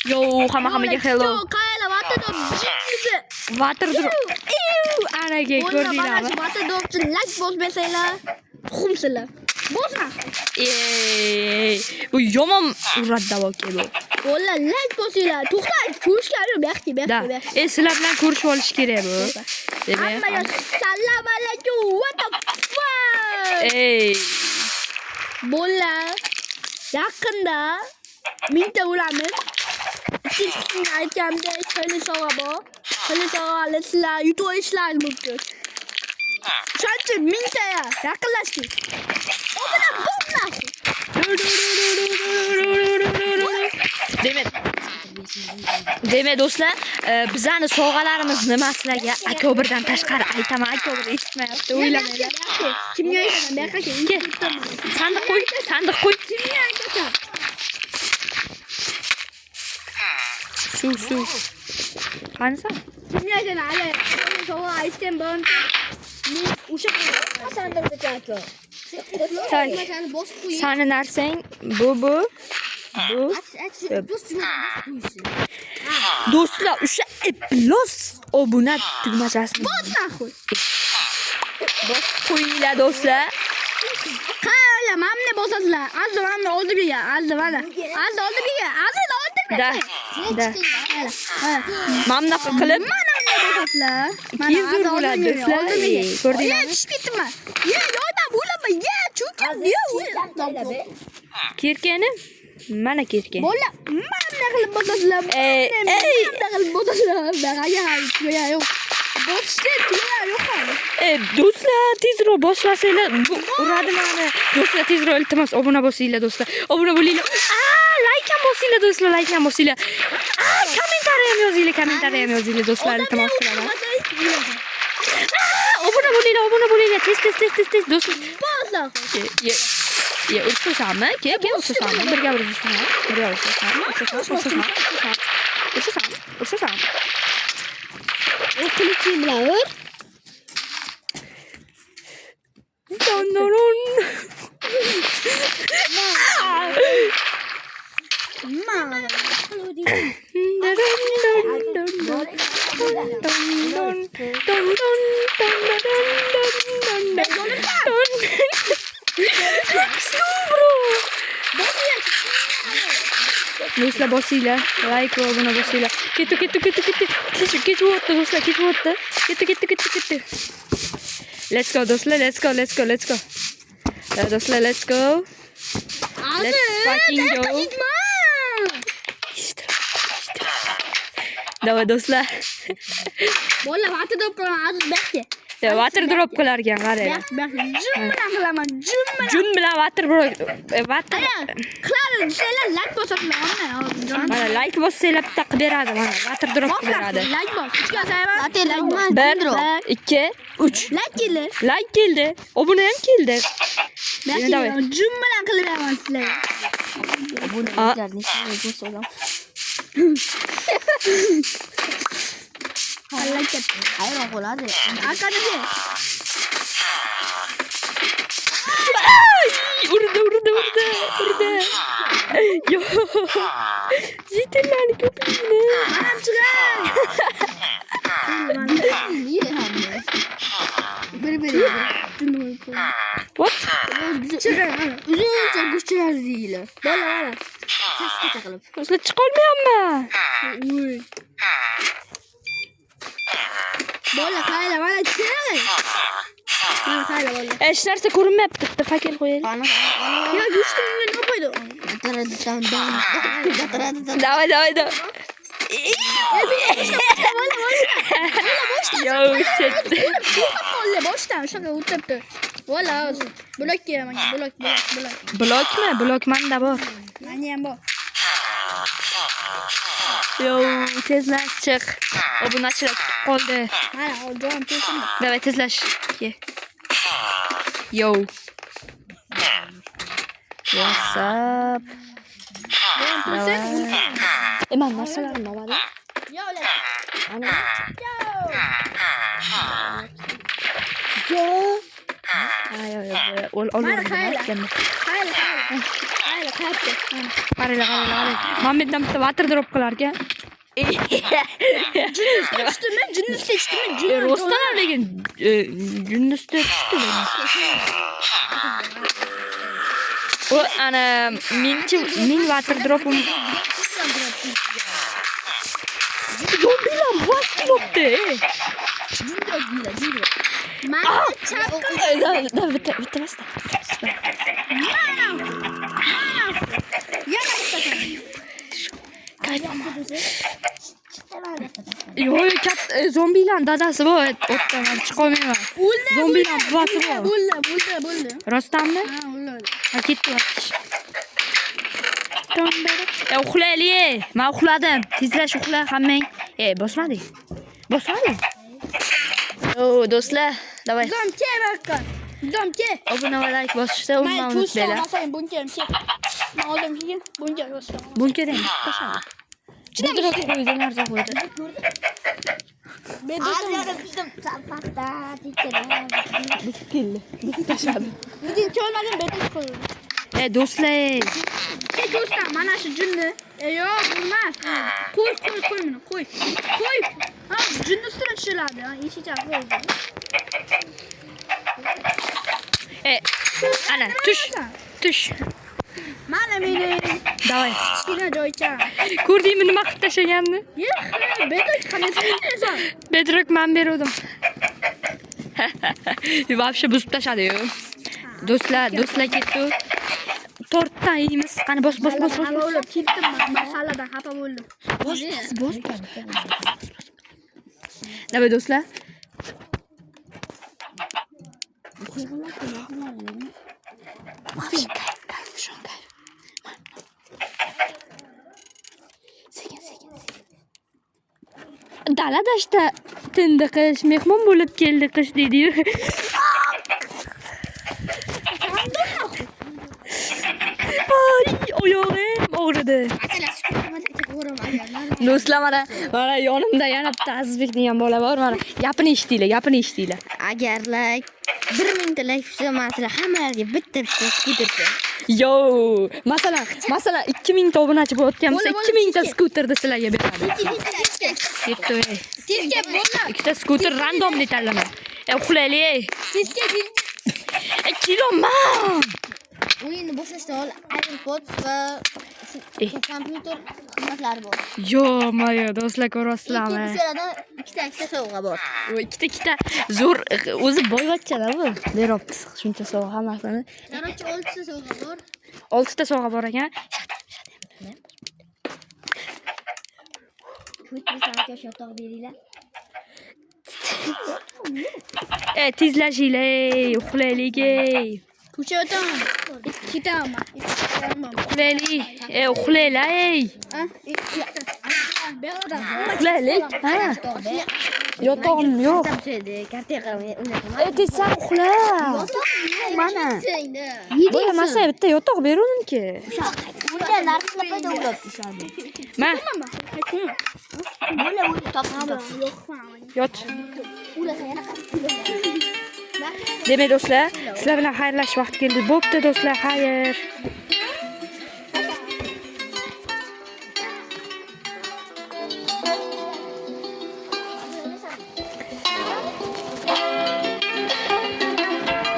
Yo, hammaga hello. Qayla water dop jingizi. Water drop. Anaga ko'rdinglarmi? Water dopchi like bosmasanglar, tuxumsizlar. Bosma. Bu yomon uradi voqea bu. Bola like bosinglar. To'xta, ko'rishga yo'q, Da. Sizlar bilan ko'rishib olish kerak bu. Hammaga salom alaykum. What the fuck? Bola. Yaqinda mingta uramiz. Sizga aytganimda qo'li sog'a bor. Qo'li sog'a sizlar yutib olishlaringiz mumkin. Shuncha mingta yaqinlashdik. O bilan bomlash. Demak do'stlar, bizani sovg'alarimiz nima sizlarga akobirdan tashqari aytaman, akobir eshitmayapti, o'ylamanglar. Kimga aytaman? Men qaka. Sandiq qo'y. Kimga aytaman? Shu. Qanisa? Kimga aytaman? Ale, sog'a aytgan bo'm. Men o'sha sandiqda chaqo. Sani narsang bu. Do'stlar, o'sha plus obuna tugmachasini bosib qo'yinglar do'stlar. Qayla, mamni bosasizlar. Azza mamni oldi biga. Azza mana. Azza oldi biga. Azza oldi biga. Da. Mamna qilib Mana bosasizlar. 200 yur bo'ladi do'stlar. Ko'rdinglarmi? Tushib ketdimmi? Yordam bo'lama. Chunki Kirkani mana kirkan. Bola, mana qilib bosasizlar. Mana qilib bosasizlar. Bagaga yo'q. Bosishga tilar yo'q hali. Do'stlar, tezroq boslasanglar, bu uradi meni. Do'stlar, tezroq iltimos obuna bo'lsanglar do'stlar. Obuna bo'linglar. Like ham bosinglar do'stlar, like ham bosinglar. Kommentariy ham yozinglar do'stlar, iltimos qilaman. Obuna bo'linglar. Tez do'stlar. Bosla. Ursasanmi? Ke ursasanmi? Birga ursasanmi? O qiliching bilan ur. Don. Do'stlar bosinglar, like va obuna bosinglar. Ketdi. Kechib do'stlar, Ketdi. Let's go do'stlar, let's go. Do'stlar, let's go. Let's fucking go. Давай do'stlar. Bola water dop qilaman, aziz bekki. Water drop qilar ekan, qaranglar. Jum bilan qilaman, Jun bilan water drop. Qiladi, sizlar like bosasizlar. Mana like bossanglar bitta qilib beradi, mana water drop qilib beradi. Like bos. 3 ga sayman. 1, 2, 3. Like keldi. Obuna ham keldi. Davay. Jum bilan qilib beraman sizlarga. Halakat. Hayron qoladi. Arkadaşı. Urdi. Yo. Jitirlarni ko'pligini. Manam chiqay. Niye hamle? Bir. What? Chiqay. Uzuncha go'shtlar deylar. Bola. Sasga taqilib. Sizlar chiqolmayapman. Bola qayla, mana chiqay. Mana qayla bola. Hech narsa ko'rinmayapti. Bitta fakir qo'yaylik. Ya go'shtimni nima qo'ydi? Давай. Yo, shit. Bola boshdan shunga o'tirdi. Bola, blok menga, blok. Blokmanda bor. Meni ham bor. Yo, tezlash chiq. Obunachilar kutib qoldi. Mana, jo'm tezmi? Давай tezlash. Yo. What's up? Man narsalarim oladi. Yo, Ana. Yo. Ay. Mana qayla. Qayla. qayerda? Qaranglar. Men mendan bitta water drop qilar ekan. Jinnus seçdimi? Rostdan lekin Yunusda tushdi. O ana men water dropim. Zombilar vaqt yopdi. Mana chapqa. Bitta basta. Yana bitta. Yo'q, zombilar dadasi bor, o'tdan chiqolmayman. Zombilar buvasi bor. Bo'ldi. Rostdanmi? Ha, bo'ldi. Ha, ketdi. Uxlaylik. Men uxladim. Tezlash uxla hammang. Bosmading. O, do'stlar, davay. Domke. Obuna va like bosishda unutmaylar. Masalan, bunker. Men oldim keyin bunker bosdim. Bunkerdan tashlab. Juda qo'ydi, narsa qo'ydi. Video ko'rmadim, betis qo'ydim. Do'stlar. Do'stlar, mana shu jinni. Yo'q, bo'lmas. Qo'y buni, qo'y. Ha, jinni ustidan tushiladi. Eshicha qo'ydi. Ana, tush. Mana meni. Davay. Kichkina joycha. Ko'rdingmi nima qilib tashlaganini? Betis qanday Bedrock men berdim. Вообще buzib tashladi-yu. Do'stlar ketdi. Tortdan yeymiz. Qani bos. O'lib ketdim, masaladan xafa bo'ldim. Bos. Davay do'stlar. Dala dashta tindi qish, mehmon bo'lib keldi qish dedi-yu. Ay, oyog'im og'ridi. Do'stlar, mana yonimda yana bitta Azizbek degan bola bor. Mana gapini eshitinglar. Agarlar 1000 ta like tushsa, masalan, hammalarga bitta skuter. Yo, masalan 2000 ta obunachi bo'layotgan bo'lsa, 2000 ta skuterni sizlarga beradi. Ketdi. Tezga bo'lma. Ikkita skuter randomli tanlama. Uxlaylik. Tezga. Kiloman. O'yinni boshlashdan oldin AirPods va kompyuter xizmatlari bor. Yo, moyo do'stlar ko'rasizlarmi? O'shalardan ikkita sovg'a bor. Ikkita zo'r o'zi boyvachchalar bu. Beropti shuncha sovg'a hammasini. Qarorchi 6 ta sovg'a bor. 6 ta sovg'a bor ekan. Ko'chada shotoq beringlar. Tezlashinglar, uxlaylik. Ko'chadan. Ketaman. Uxlaylik. Uxlaylar. Uxlaylik. Ha. Yotog'im yo'q. Tezsan uxla. Mana. Bo'lmasa bitta yotoq beruvdim-ki. Bunga narxni qayda ulab tushadi? Ma. Bo'la topdim. Yot. Ulasa yana Demak do'stlar, sizlar bilan xayrlashish vaqti keldi. Bo'pti do'stlar, xayr.